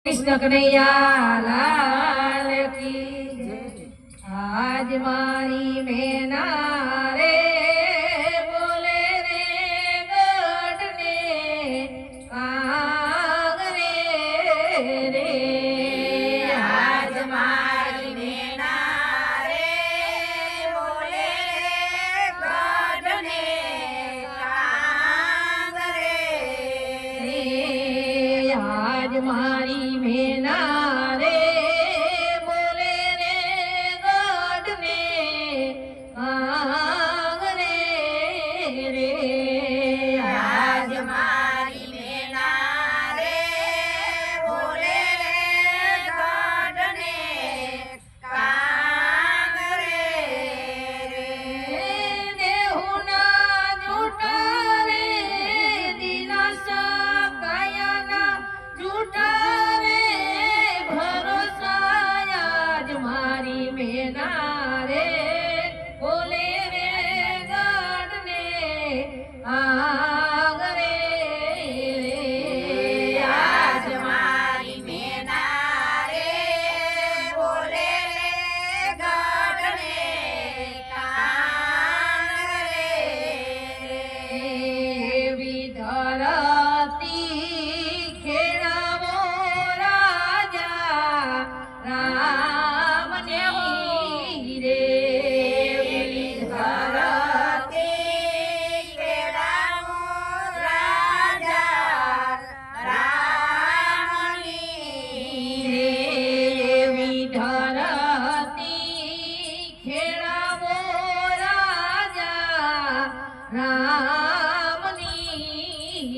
कृष्ण कन्हैया लाल की जय। आज मारी मैना रे बोले रे गढ़ने कांगरे रे। आज मारी मैना रे बोले गढ़ने कांगरे रे। आज मारी मैना रे बोले रे गढ़ने कांगरे रे। आज मारी मैना रे बोले गढ़ने कांगरे देहुना झूठा रे दिलासा कायाना झूठा रे भरोसा। आज मारी मैना रे बोले रे गढ़ने आंगरे रे। आज मारी मैना रे बोले गढ़ने कांगरे विधरती खेळावो राजा रामने रे। धरती खेळावो राजा रामनी विधरती खेळावो राजा रामनी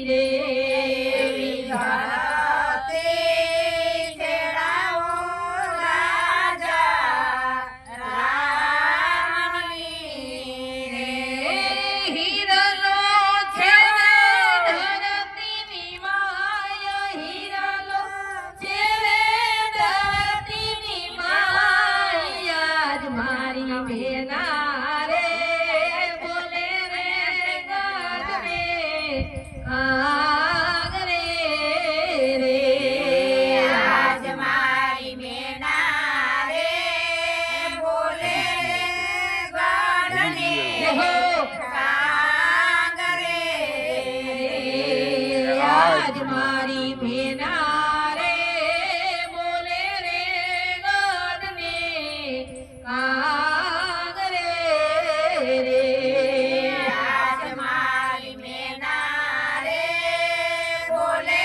रे। धरती खेळावो राजा रामनी हिरलो छेड़े धरतीनी माय हिरलो छेड़े धरतीनी माय। आज मारी मैना रे बोले रे गढ़ने आंगरे रे। आज मारी मैना रे बोले गढ़ने कांगरे आज मारी मैना रे बोले रे गढ़ने कांगरे रे। आज मारी मैना रे बोले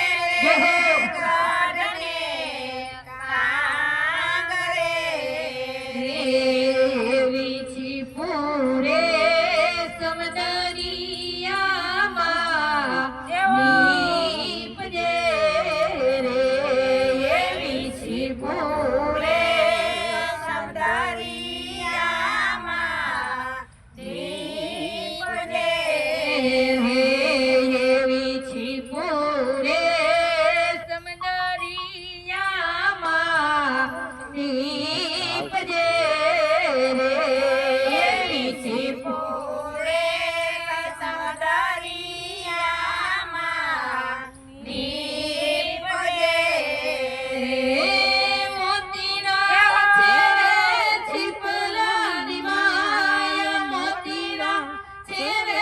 गढ़ने कांगरे वीची पूरे समदरियाમાં નીપજે રે। વીછી પૂરે સમદરિયામાં નીપજે વીછી પૂરે સમદરિયામાં નીપજે રે। વીછી પૂરે સમદરિયામાં નીપજે મોતીરા છેડે છીપલાની માય મોતીરા છેડે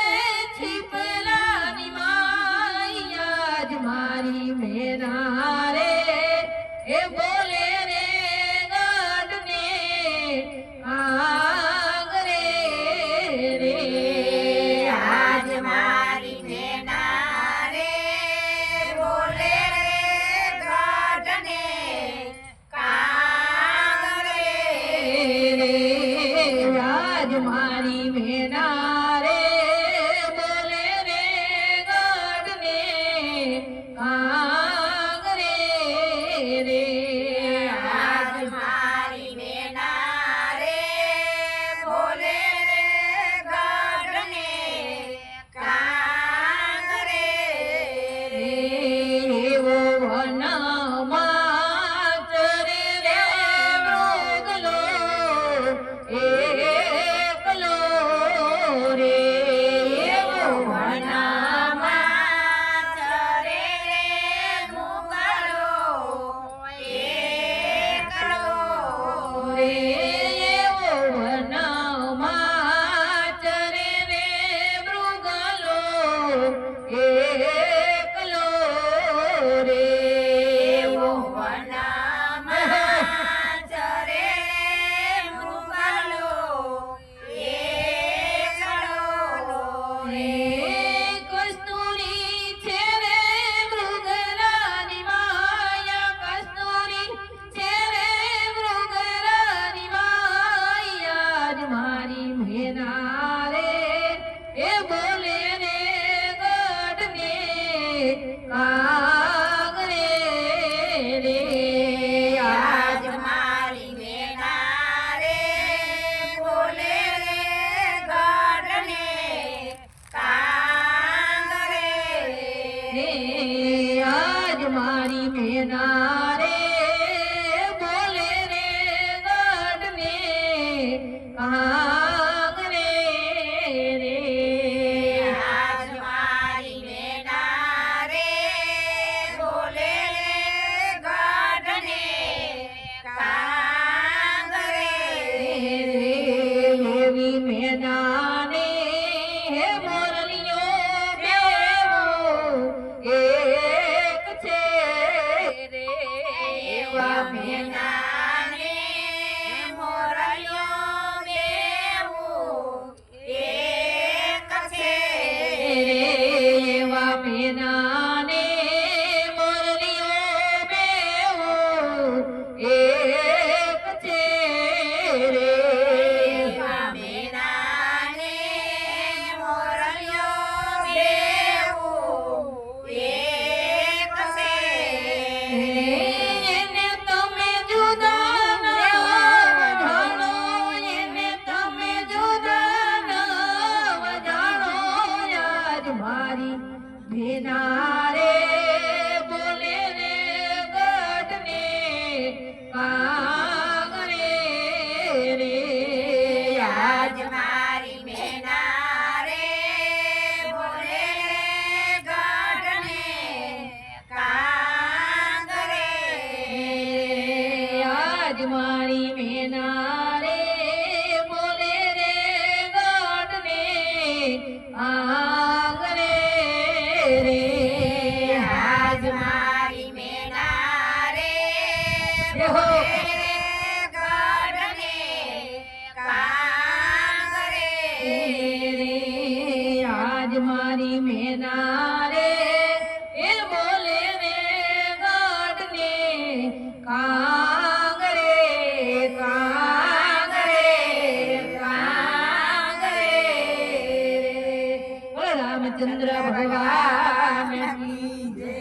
છીપલાની માય। આજ મારી મેના રે એ બોલે રે ગઢને આંગરે રે। આજ મારી મેના રે બોલે ગઢને કાંગરે આજ મારી મેના રે બોલે રે ગઢને કાંગરે રે। એવા મેના મેનાને મોરલિયો બેવું એક છે એવા મેનાને મોરલીઓ બેવું એક છે રે એવા મેનાને મોરલિયો બેવું એક છે એને તમે જુદા ન વજાણો એને તમે જુદા ન વજાણો આજ મારી ભેના રે બોલે રે ગઢને કાગરે રે આજ આજ મારી મેના રે બોલે રે ગઢને કાંગરે આજ મારી મેના રે બોલે રે ગઢને આંગણે રે આજ મારી મેના રે હો. બોલે રે ગઢને કાંગરે રે આજ મારી મેના રે એ બોલે રે ગઢને કાંગરે કાંગરે કાંગરે બોલો રામચંદ્ર ભગવાન કી જય